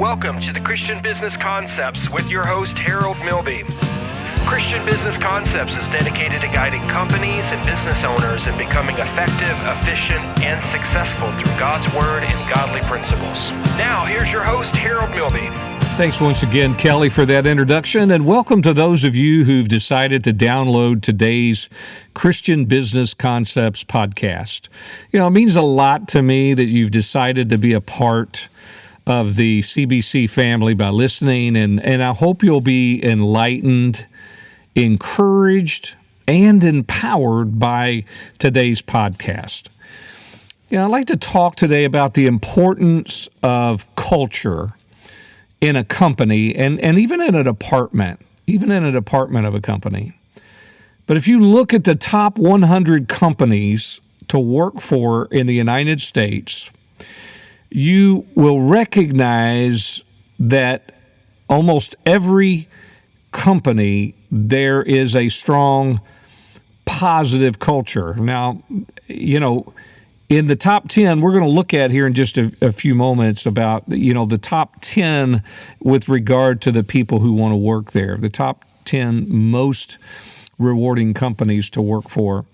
Welcome to the Christian Business Concepts with your host, Harold Milby. Christian Business Concepts is dedicated to guiding companies and business owners in becoming effective, efficient, and successful through God's Word and godly principles. Now, here's your host, Harold Milby. Thanks once again, Kelly, for that introduction, and welcome to those of you who've decided to download today's Christian Business Concepts podcast. You know, it means a lot to me that you've decided to be a part of the CBC family by listening, and I hope you'll be enlightened, encouraged, and empowered by today's podcast. You know, I'd like to talk today about the importance of culture in a company and even in a department of a company. But if you look at the top 100 companies to work for in the United States, you will recognize that almost every company, there is a strong positive culture. Now, you know, in the top 10, we're going to look at here in just a few moments about, you know, the top 10 with regard to the people who want to work there, the top 10 most rewarding companies to work for.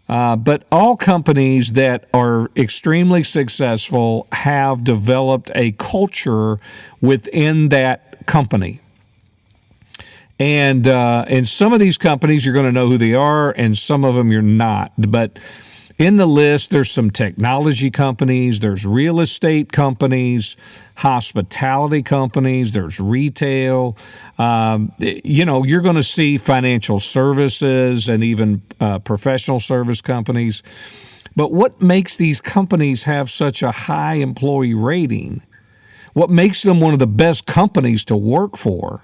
But all companies that are extremely successful have developed a culture within that company. And some of these companies, you're going to know who they are, and some of them you're not. But in the list, there's some technology companies, there's real estate companies, hospitality companies, there's retail. You know, you're going to see financial services and even professional service companies. But what makes these companies have such a high employee rating, what makes them one of the best companies to work for,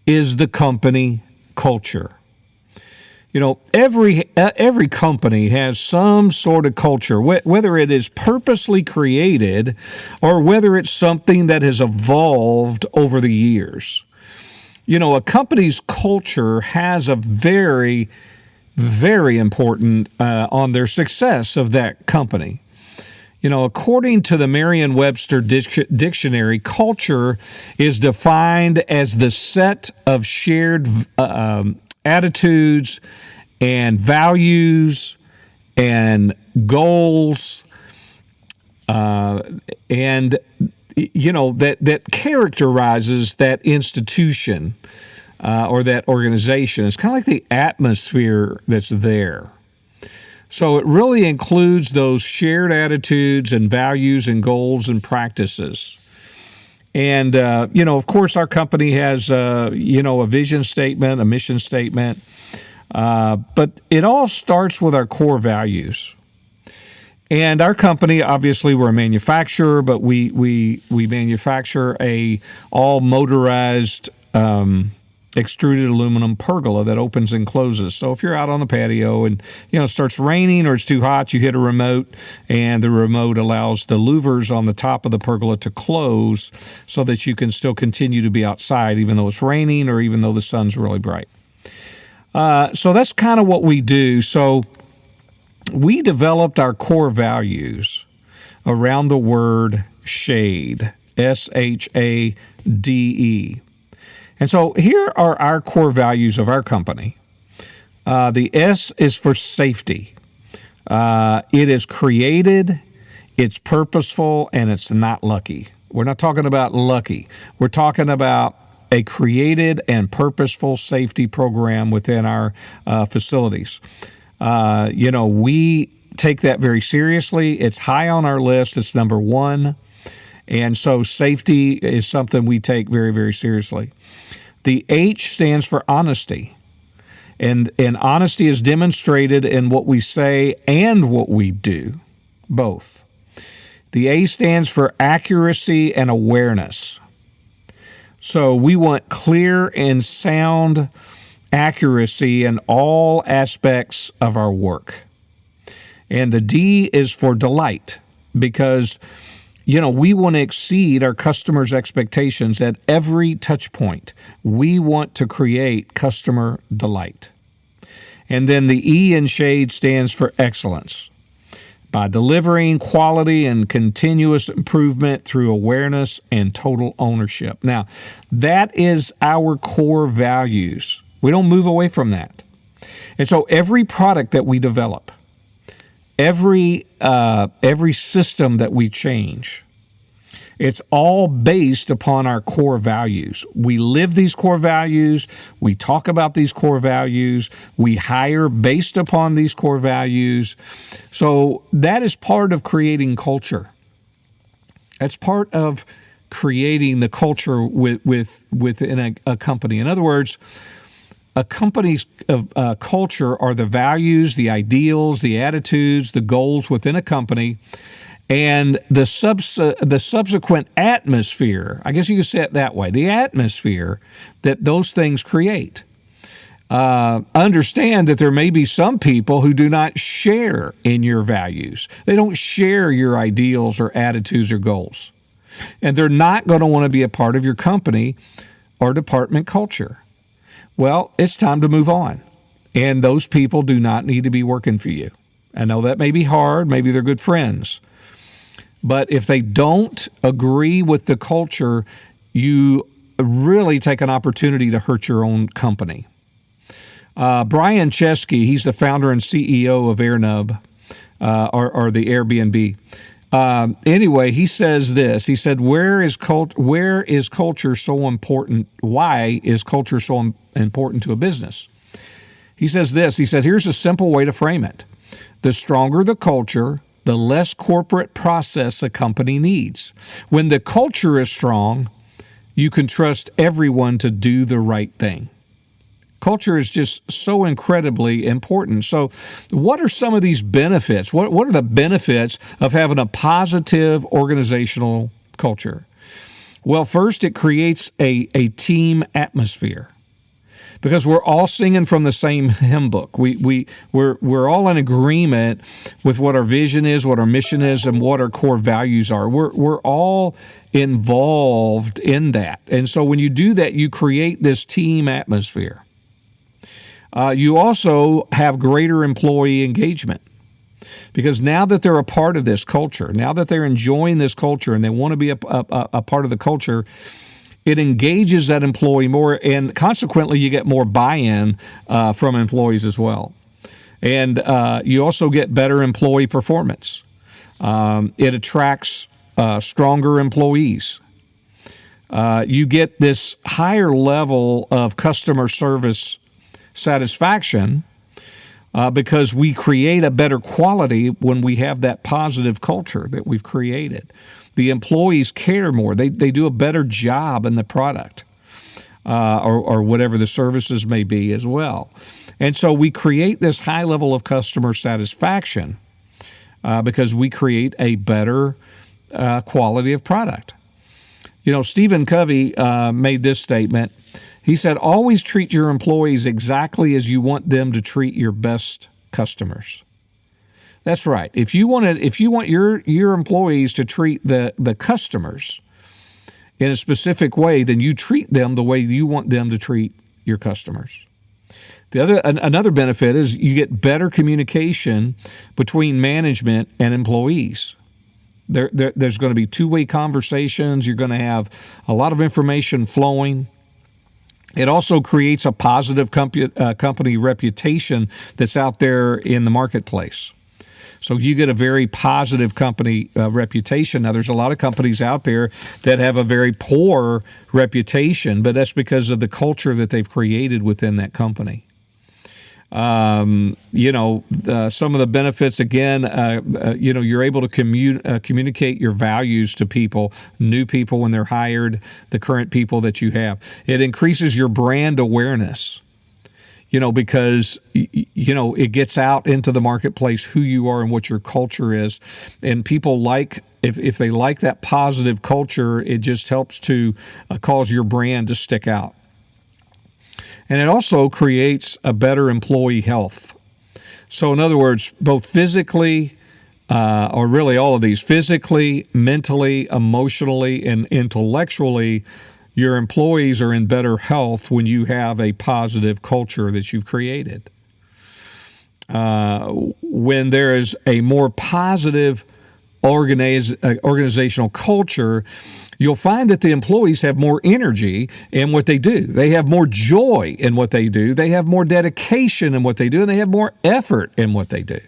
is the company culture. You know, every company has some sort of culture, whether it is purposely created or whether it's something that has evolved over the years. You know, a company's culture has a very, very important on their success of that company. You know, according to the Merriam-Webster dictionary, culture is defined as the set of shared attitudes and values and goals, and you know that characterizes that institution or that organization. It's kind of like the atmosphere that's there. So it really includes those shared attitudes and values and goals and practices. And, you know, of course, our company has, you know, a vision statement, a mission statement, but it all starts with our core values. And our company, obviously, we're a manufacturer, but we manufacture a all motorized extruded aluminum pergola that opens and closes. So if you're out on the patio and, you know, it starts raining or it's too hot, you hit a remote, and the remote allows the louvers on the top of the pergola to close so that you can still continue to be outside even though it's raining or even though the sun's really bright. So that's kind of what we do. So we developed our core values around the word SHADE, SHADE. And so here are our core values of our company. The S is for safety. It is created, it's purposeful, and it's not lucky. We're not talking about lucky. We're talking about a created and purposeful safety program within our facilities. You know, we take that very seriously. It's high on our list. It's number one. And so safety is something we take very, very seriously. The H stands for honesty. And honesty is demonstrated in what we say and what we do, both. The A stands for accuracy and awareness. So we want clear and sound accuracy in all aspects of our work. And the D is for delight, because you know, we want to exceed our customers' expectations at every touch point. We want to create customer delight. And then the E in SHADE stands for excellence. by delivering quality and continuous improvement through awareness and total ownership. Now, that is our core values. We don't move away from that. And so every product that we develop, every system that we change, it's all based upon our core values. We live these core values. We talk about these core values. We hire based upon these core values. So that is part of creating culture. That's part of creating the culture within a company. In other words, a company's culture are the values, the ideals, the attitudes, the goals within a company, and the subsequent atmosphere. I guess you could say it that way. The atmosphere that those things create. Understand that there may be some people who do not share in your values. They don't share your ideals or attitudes or goals. And they're not going to want to be a part of your company or department culture. Well, it's time to move on. And those people do not need to be working for you. I know that may be hard. Maybe they're good friends. But if they don't agree with the culture, you really take an opportunity to hurt your own company. Brian Chesky, he's the founder and CEO of AirNub, or the Airbnb. Anyway, he says this. He said, where is culture so important? Why is culture so important to a business? He says this. He said, here's a simple way to frame it. The stronger the culture, the less corporate process a company needs. When the culture is strong, you can trust everyone to do the right thing. Culture is just so incredibly important. So what are some of these benefits? What are the benefits of having a positive organizational culture? Well, first, it creates a team atmosphere, because we're all singing from the same hymn book. We're all in agreement with what our vision is, what our mission is, and what our core values are. We're all involved in that. And so when you do that, you create this team atmosphere. You also have greater employee engagement, because now that they're a part of this culture, now that they're enjoying this culture and they want to be a part of the culture, it engages that employee more, and consequently you get more buy-in from employees as well. And you also get better employee performance. It attracts stronger employees. You get this higher level of customer service satisfaction because we create a better quality when we have that positive culture that we've created. The employees care more. They do a better job in the product or whatever the services may be as well. And so we create this high level of customer satisfaction because we create a better quality of product. You know, Stephen Covey made this statement. He said, always treat your employees exactly as you want them to treat your best customers. That's right. If you want your employees to treat the customers in a specific way, then you treat them the way you want them to treat your customers. Another benefit is you get better communication between management and employees. There's going to be two-way conversations. You're going to have a lot of information flowing. It also creates a positive company reputation that's out there in the marketplace. So you get a very positive company reputation. Now, there's a lot of companies out there that have a very poor reputation, but that's because of the culture that they've created within that company. Some of the benefits, again, you're able to communicate your values to people, new people when they're hired, the current people that you have. It increases your brand awareness, because, it gets out into the marketplace who you are and what your culture is. And people if they like that positive culture, it just helps to cause your brand to stick out. And it also creates a better employee health. So in other words, both physically, or really all of these, physically, mentally, emotionally, and intellectually, your employees are in better health when you have a positive culture that you've created. when there is a more positive organizational culture, you'll find that the employees have more energy in what they do. They have more joy in what they do. They have more dedication in what they do, and they have more effort in what they do.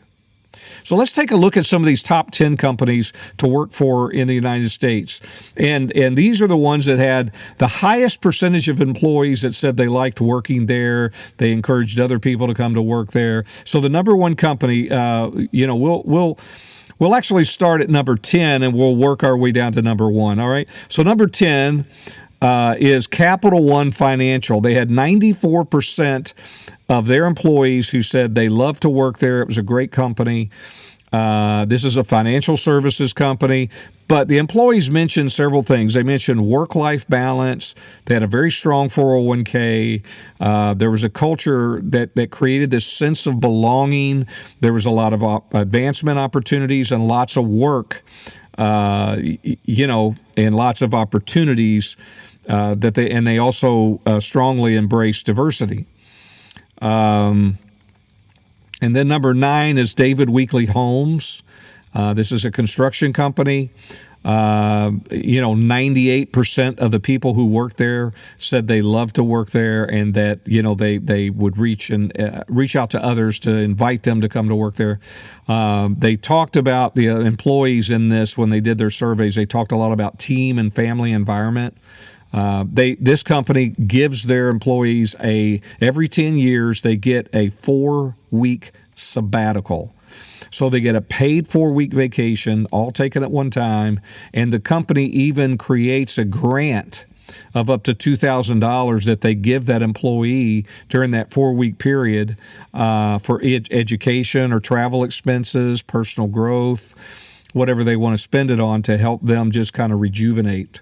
So let's take a look at some of these top 10 companies to work for in the United States. And these are the ones that had the highest percentage of employees that said they liked working there. They encouraged other people to come to work there. So the number one company, we'll actually start at number 10 and we'll work our way down to number 1. All right. So number 10 is Capital One Financial. They had 94% of their employees who said they loved to work there. It was a great company. This is a financial services company, but the employees mentioned several things. They mentioned work-life balance. They had a very strong 401k. There was a culture that created this sense of belonging. There was a lot of advancement opportunities and lots of work, and lots of opportunities they also strongly embraced diversity. And then number 9 is David Weekley Homes. This is a construction company. 98% of the people who work there said they love to work there, and that they would reach out to others to invite them to come to work there. They talked about the employees in this when they did their surveys. They talked a lot about team and family environment. This company gives their employees every 10 years they get a 4-week sabbatical. So they get a paid 4-week vacation, all taken at one time, and the company even creates a grant of up to $2,000 that they give that employee during that 4-week period for education or travel expenses, personal growth, whatever they want to spend it on to help them just kind of rejuvenate.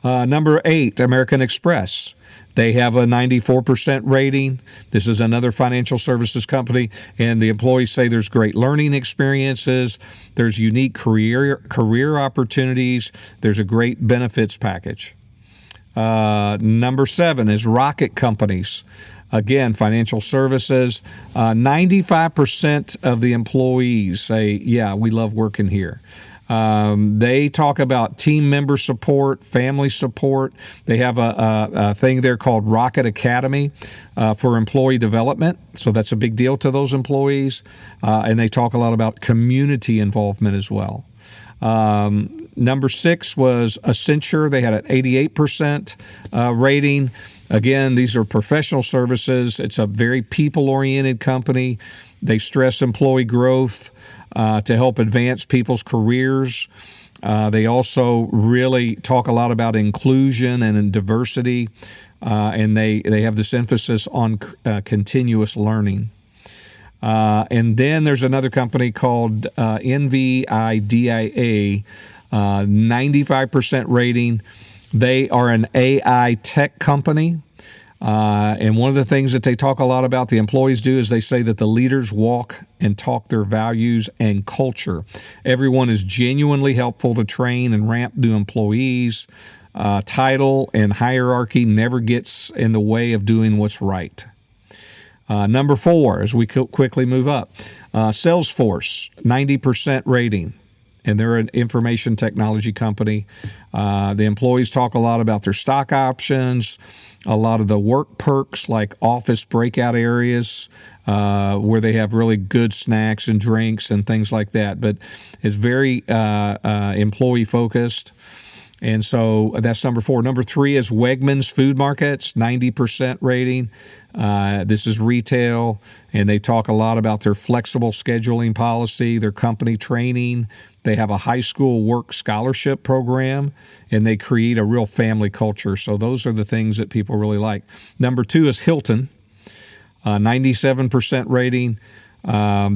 Number 8, American Express. They have a 94% rating. This is another financial services company, and the employees say there's great learning experiences, there's unique career opportunities, there's a great benefits package. Number 7 is Rocket Companies. Again, financial services. 95% of the employees say, yeah, we love working here. They talk about team member support, family support. They have a thing there called Rocket Academy for employee development. So that's a big deal to those employees. And they talk a lot about community involvement as well. Number 6 was Accenture. They had an 88% rating. Again, these are professional services. It's a very people-oriented company. They stress employee growth to help advance people's careers. They also really talk a lot about inclusion and diversity, and they have this emphasis on continuous learning. And then there's another company called NVIDIA, 95% rating. They are an AI tech company. And one of the things that they talk a lot about, the employees do, is they say that the leaders walk and talk their values and culture. Everyone is genuinely helpful to train and ramp new employees. Title and hierarchy never gets in the way of doing what's right. Number 4, as we quickly move up, Salesforce, 90% rating. And they're an information technology company. The employees talk a lot about their stock options, a lot of the work perks like office breakout areas where they have really good snacks and drinks and things like that. But it's very employee focused. And so that's number 4. Number 3 is Wegmans Food Markets, 90% rating. This is retail, and they talk a lot about their flexible scheduling policy, their company training. They have a high school work scholarship program, and they create a real family culture. So those are the things that people really like. Number 2 is Hilton, 97% rating.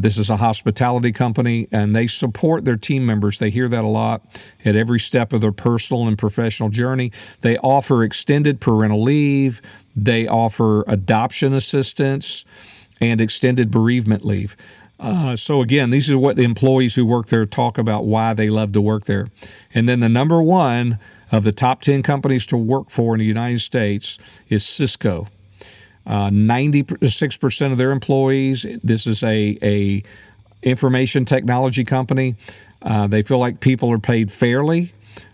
This is a hospitality company, and they support their team members. They hear that a lot at every step of their personal and professional journey. They offer extended parental leave. They offer adoption assistance and extended bereavement leave. So again, these are what the employees who work there talk about why they love to work there. And then the number 1 of the top 10 companies to work for in the United States is Cisco. 96% of their employees. This is a information technology company. They feel like people are paid fairly.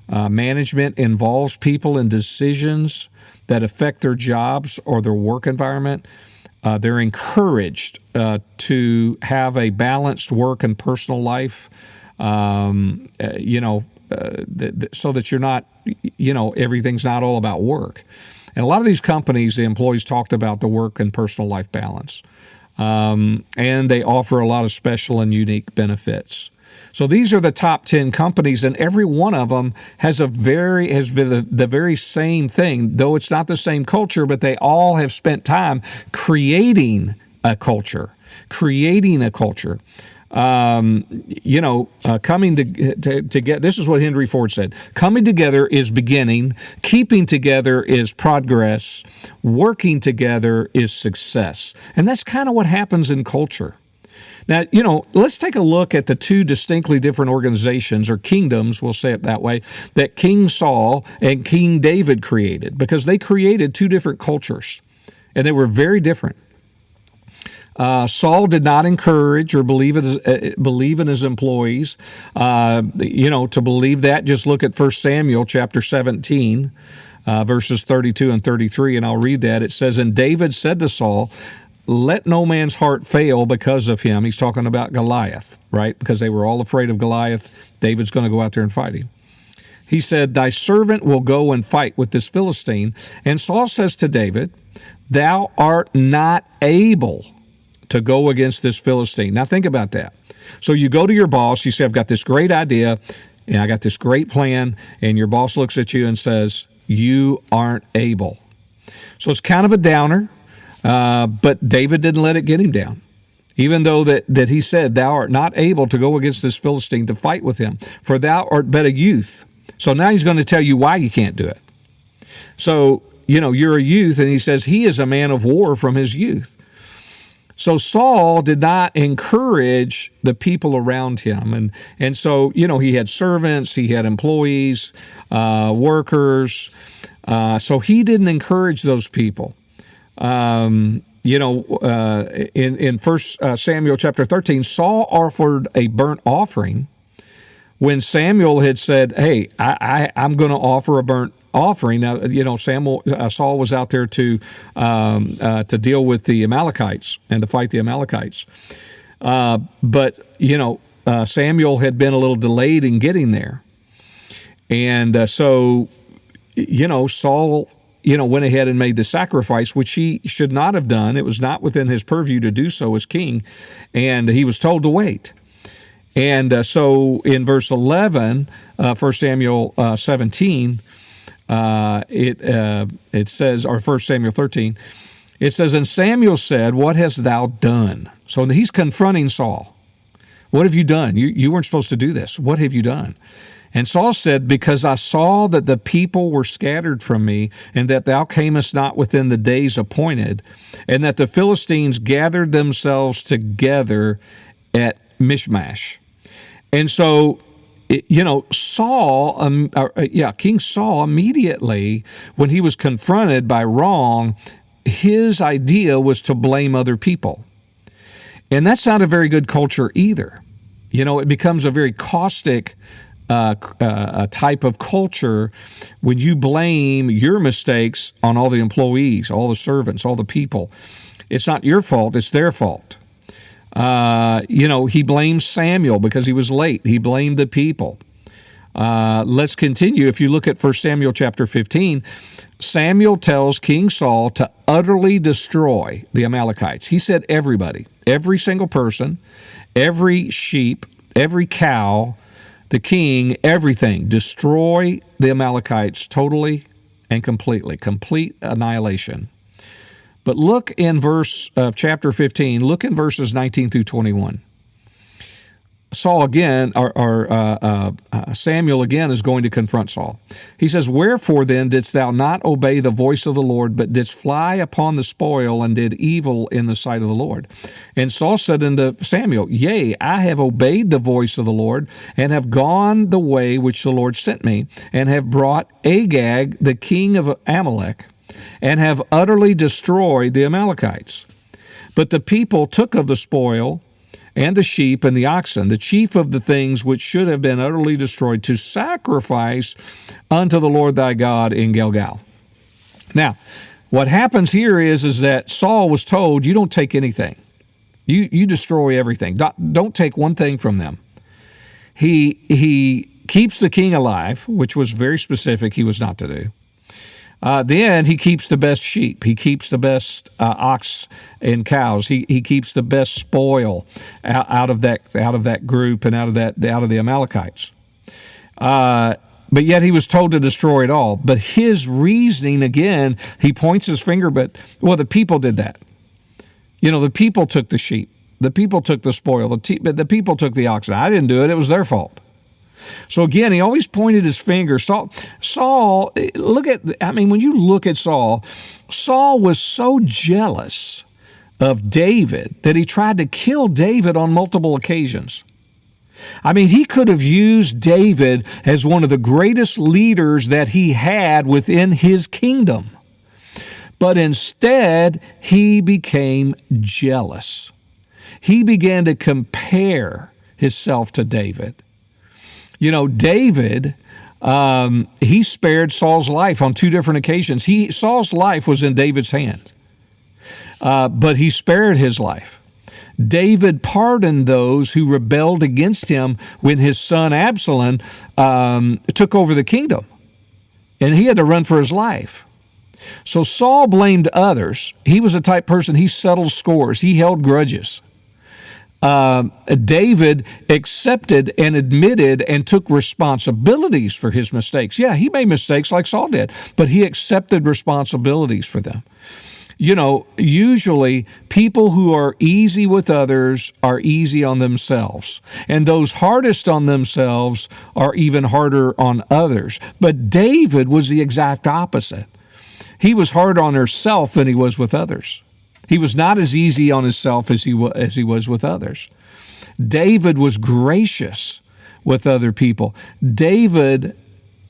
Management involves people in decisions that affect their jobs or their work environment. They're encouraged to have a balanced work and personal life, so that you're not, everything's not all about work. And a lot of these companies, the employees talked about the work and personal life balance. And they offer a lot of special and unique benefits. So these are the top 10 companies, and every one of them has the very same thing, though it's not the same culture, but they all have spent time creating a culture. Coming together. This is what Henry Ford said. Coming together is beginning. Keeping together is progress. Working together is success. And that's kind of what happens in culture. Now, let's take a look at the two distinctly different organizations, or kingdoms, we'll say it that way, that King Saul and King David created, because they created two different cultures, and they were very different. Saul did not encourage or believe in his employees. To believe that, just look at 1 Samuel chapter 17, verses 32 and 33, and I'll read that. It says, "And David said to Saul, let no man's heart fail because of him." He's talking about Goliath, right? Because they were all afraid of Goliath. David's going to go out there and fight him. He said, "Thy servant will go and fight with this Philistine." And Saul says to David, "Thou art not able to go against this Philistine." Now think about that. So you go to your boss, you say, "I've got this great idea, and I got this great plan," and your boss looks at you and says, "You aren't able." So it's kind of a downer. But David didn't let it get him down. Even though that he said, "Thou art not able to go against this Philistine to fight with him, for thou art but a youth." So now he's going to tell you why you can't do it. So, you're a youth, and he says he is a man of war from his youth. So Saul did not encourage the people around him. And so, he had servants, he had employees, workers. So he didn't encourage those people. In 1 Samuel chapter 13, Saul offered a burnt offering when Samuel had said, "Hey, I'm going to offer a burnt offering." Now, Saul was out there to deal with the Amalekites and to fight the Amalekites. But Samuel had been a little delayed in getting there. And so Saul went ahead and made the sacrifice, which he should not have done. It was not within his purview to do so as king, and he was told to wait. And so in verse 11, 1 Samuel 17, it says, or 1 Samuel 13, it says, "And Samuel said, What hast thou done?" So he's confronting Saul. "What have you done? You weren't supposed to do this. What have you done?" And Saul said, "Because I saw that the people were scattered from me, and that thou camest not within the days appointed, and that the Philistines gathered themselves together at Michmash." And so, King Saul, immediately, when he was confronted by wrong, his idea was to blame other people. And that's not a very good culture either. It becomes a very caustic a type of culture when you blame your mistakes on all the employees, all the servants, all the people. It's not your fault, it's their fault. He blames Samuel because he was late. He blamed the people. Let's continue. If you look at 1 Samuel chapter 15, Samuel tells King Saul to utterly destroy the Amalekites. He said everybody, every single person, every sheep, every cow, the king, everything. Destroy the Amalekites totally and completely. Complete annihilation. But look in chapter 15, look in verses 19 through 21. Saul again, Samuel again is going to confront Saul. He says, "Wherefore then didst thou not obey the voice of the Lord, but didst fly upon the spoil, and did evil in the sight of the Lord?" And Saul said unto Samuel, "Yea, I have obeyed the voice of the Lord, and have gone the way which the Lord sent me, and have brought Agag, the king of Amalek, and have utterly destroyed the Amalekites. But the people took of the spoil and the sheep and the oxen, the chief of the things which should have been utterly destroyed, to sacrifice unto the Lord thy God in Gilgal. Now, what happens here is that Saul was told, you don't take anything. You destroy everything. Don't take one thing from them. He keeps the king alive, which was very specific he was not to do. Then he keeps the best sheep. He keeps the best ox and cows. He keeps the best spoil out of that group and out of the Amalekites. But yet he was told to destroy it all. But his reasoning, again, he points his finger, the people did that. The people took the sheep. The people took the spoil. The people took the oxen. I didn't do it. It was their fault. So again, he always pointed his finger. Saul, when you look at Saul was so jealous of David that he tried to kill David on multiple occasions. He could have used David as one of the greatest leaders that he had within his kingdom. But instead, he became jealous. He began to compare himself to David. David, he spared Saul's life on two different occasions. Saul's life was in David's hand, but he spared his life. David pardoned those who rebelled against him when his son Absalom took over the kingdom, and he had to run for his life. So Saul blamed others. He was the type person, he settled scores. He held grudges. David accepted and admitted and took responsibilities for his mistakes. Yeah, he made mistakes like Saul did, but he accepted responsibilities for them. Usually people who are easy with others are easy on themselves, and those hardest on themselves are even harder on others. But David was the exact opposite. He was harder on himself than he was with others. He was not as easy on himself as he was with others. David was gracious with other people. David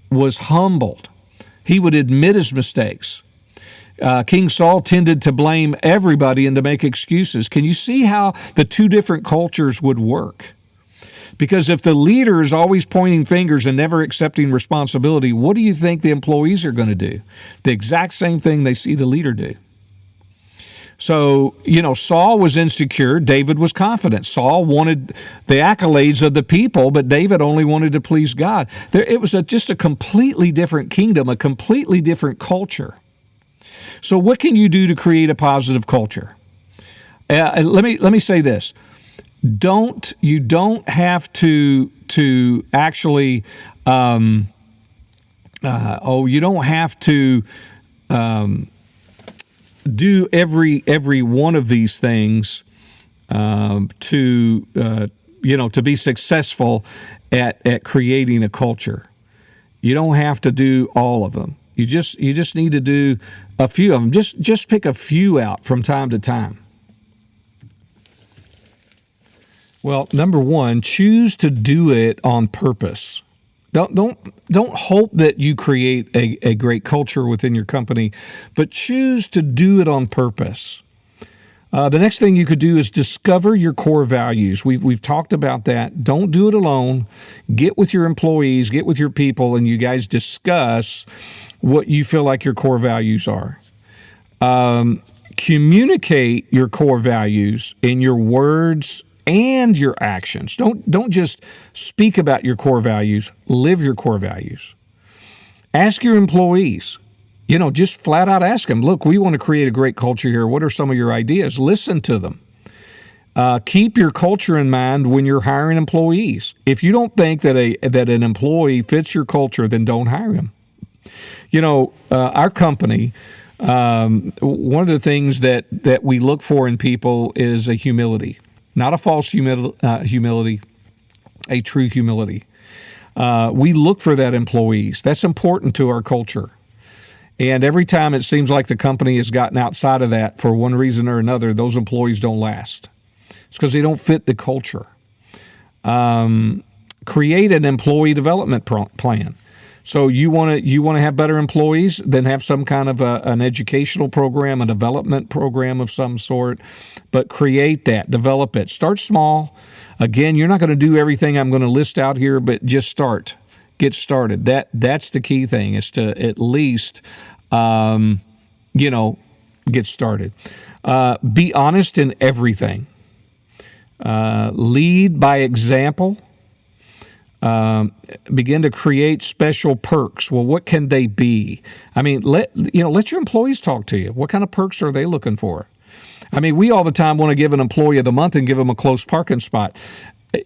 was humbled. He would admit his mistakes. King Saul tended to blame everybody and to make excuses. Can you see how the two different cultures would work? Because if the leader is always pointing fingers and never accepting responsibility, what do you think the employees are going to do? The exact same thing they see the leader do. So, Saul was insecure. David was confident. Saul wanted the accolades of the people, but David only wanted to please God. It was just a completely different kingdom, a completely different culture. So what can you do to create a positive culture? Let me say this. You don't have to actually, you don't have to do every one of these things to be successful at creating a culture. You don't have to do all of them. You just need to do a few of them. Just pick a few out from time to time. Well, number one, choose to do it on purpose. Don't hope that you create a great culture within your company, but choose to do it on purpose. The next thing you could do is discover your core values. We've talked about that. Don't do it alone. Get with your employees, get with your people, and you guys discuss what you feel like your core values are. Communicate your core values in your words and your actions. Don't just speak about your core values, live your core values. Ask your employees, just flat out ask them, look, we want to create a great culture here. What are some of your ideas? Listen to them. Keep your culture in mind when you're hiring employees. If you don't think that an employee fits your culture, then don't hire him. Our company, one of the things that we look for in people is a humility. Not a false humility, a true humility. We look for that employees. That's important to our culture. And every time it seems like the company has gotten outside of that for one reason or another, those employees don't last. It's because they don't fit the culture. Create an employee development plan. So you want to have better employees, then have some kind of an educational program, a development program of some sort, but create that, develop it. Start small. Again, you're not going to do everything I'm going to list out here, but just start. Get started. That's the key thing, is to at least, get started. Be honest in everything. Lead by example. Begin to create special perks. Well, what can they be? I mean, let your employees talk to you. What kind of perks are they looking for? I mean, we all the time want to give an employee of the month and give them a close parking spot.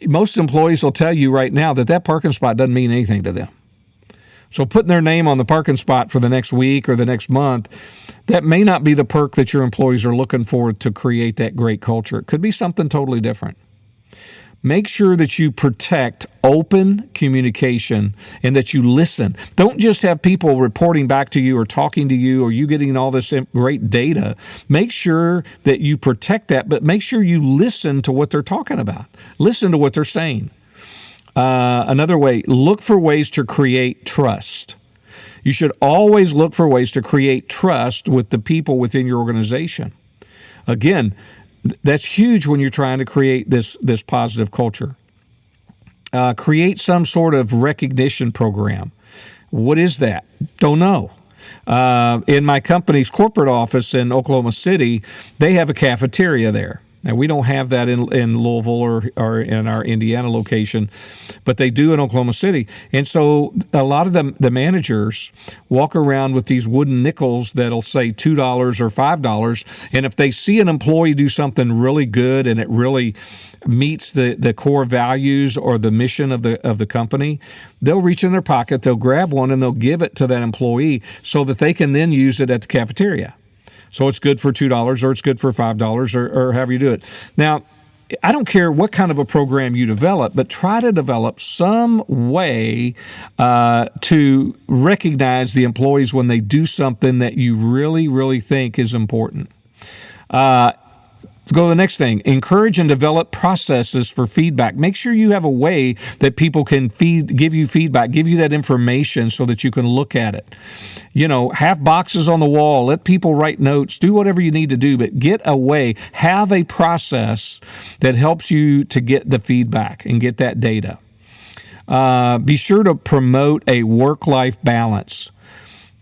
Most employees will tell you right now that parking spot doesn't mean anything to them. So putting their name on the parking spot for the next week or the next month, that may not be the perk that your employees are looking for to create that great culture. It could be something totally different. Make sure that you protect open communication and that you listen. Don't just have people reporting back to you or talking to you or you getting all this great data. Make sure that you protect that, but make sure you listen to what they're talking about. Listen to what they're saying. Another way, look for ways to create trust. You should always look for ways to create trust with the people within your organization. Again, that's huge when you're trying to create this positive culture. Create some sort of recognition program. What is that? Don't know. In my company's corporate office in Oklahoma City, they have a cafeteria there. Now, we don't have that in Louisville or in our Indiana location, but they do in Oklahoma City. And so a lot of the managers walk around with these wooden nickels that'll say $2 or $5. And if they see an employee do something really good and it really meets the core values or the mission of the company, they'll reach in their pocket, they'll grab one, and they'll give it to that employee so that they can then use it at the cafeteria. So it's good for $2 or it's good for $5 or however you do it. Now, I don't care what kind of a program you develop, but try to develop some way to recognize the employees when they do something that you really, really think is important. Go to the next thing. Encourage and develop processes for feedback. Make sure you have a way that people can give you feedback, give you that information so that you can look at it. Have boxes on the wall. Let people write notes. Do whatever you need to do, but get a way. Have a process that helps you to get the feedback and get that data. Be sure to promote a work-life balance.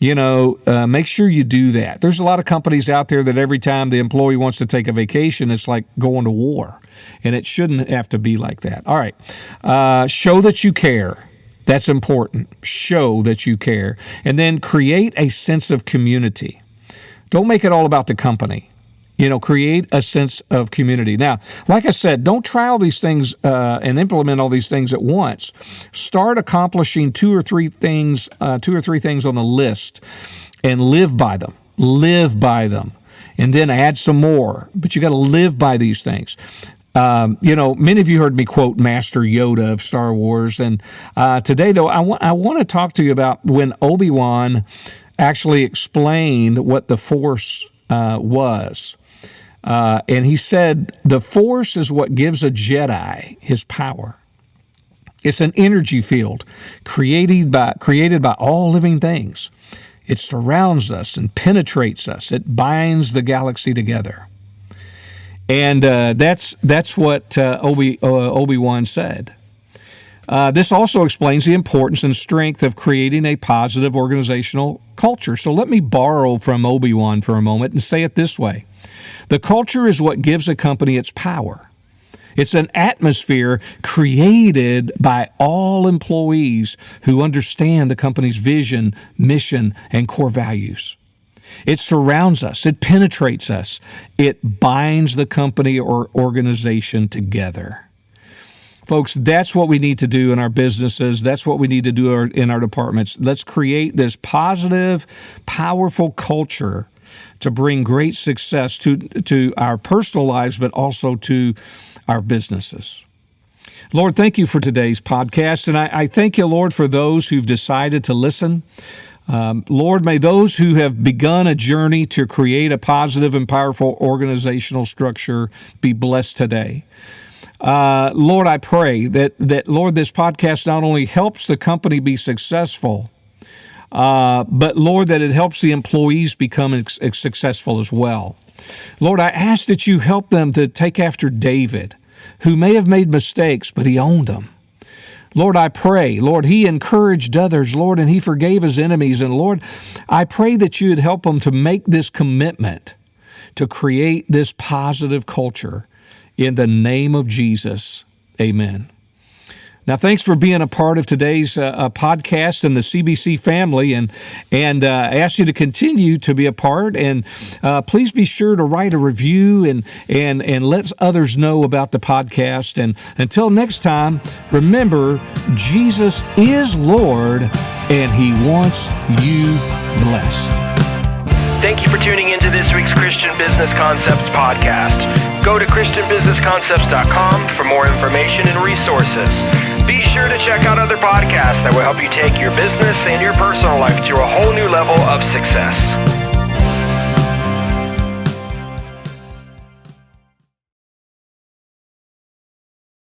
Make sure you do that. There's a lot of companies out there that every time the employee wants to take a vacation, it's like going to war. And it shouldn't have to be like that. All right. Show that you care. That's important. Show that you care. And then create a sense of community. Don't make it all about the company. Create a sense of community. Now, like I said, don't try all these things and implement all these things at once. Start accomplishing two or three things on the list and live by them. Live by them. And then add some more. But you got to live by these things. Many of you heard me quote Master Yoda of Star Wars. And today, though, I want to talk to you about when Obi-Wan actually explained what the Force was. And he said, the Force is what gives a Jedi his power. It's an energy field created by all living things. It surrounds us and penetrates us. It binds the galaxy together. And that's what Obi-Wan said. This also explains the importance and strength of creating a positive organizational culture. So let me borrow from Obi-Wan for a moment and say it this way. The culture is what gives a company its power. It's an atmosphere created by all employees who understand the company's vision, mission, and core values. It surrounds us. It penetrates us. It binds the company or organization together. Folks, that's what we need to do in our businesses. That's what we need to do in our departments. Let's create this positive, powerful culture to bring great success to our personal lives, but also to our businesses. Lord, thank you for today's podcast. And I thank you, Lord, for those who've decided to listen. Lord, may those who have begun a journey to create a positive and powerful organizational structure be blessed today. Lord, I pray that, Lord, this podcast not only helps the company be successful, but Lord, that it helps the employees become successful as well. Lord, I ask that you help them to take after David, who may have made mistakes, but he owned them. Lord, I pray, Lord, he encouraged others, Lord, and he forgave his enemies. And Lord, I pray that you would help him to make this commitment to create this positive culture. In the name of Jesus, amen. Now, thanks for being a part of today's podcast and the CBC family, and I ask you to continue to be a part. And please be sure to write a review and let others know about the podcast. And until next time, remember, Jesus is Lord, and He wants you blessed. Thank you for tuning into this week's Christian Business Concepts podcast. Go to ChristianBusinessConcepts.com for more information and resources. Be sure to check out other podcasts that will help you take your business and your personal life to a whole new level of success.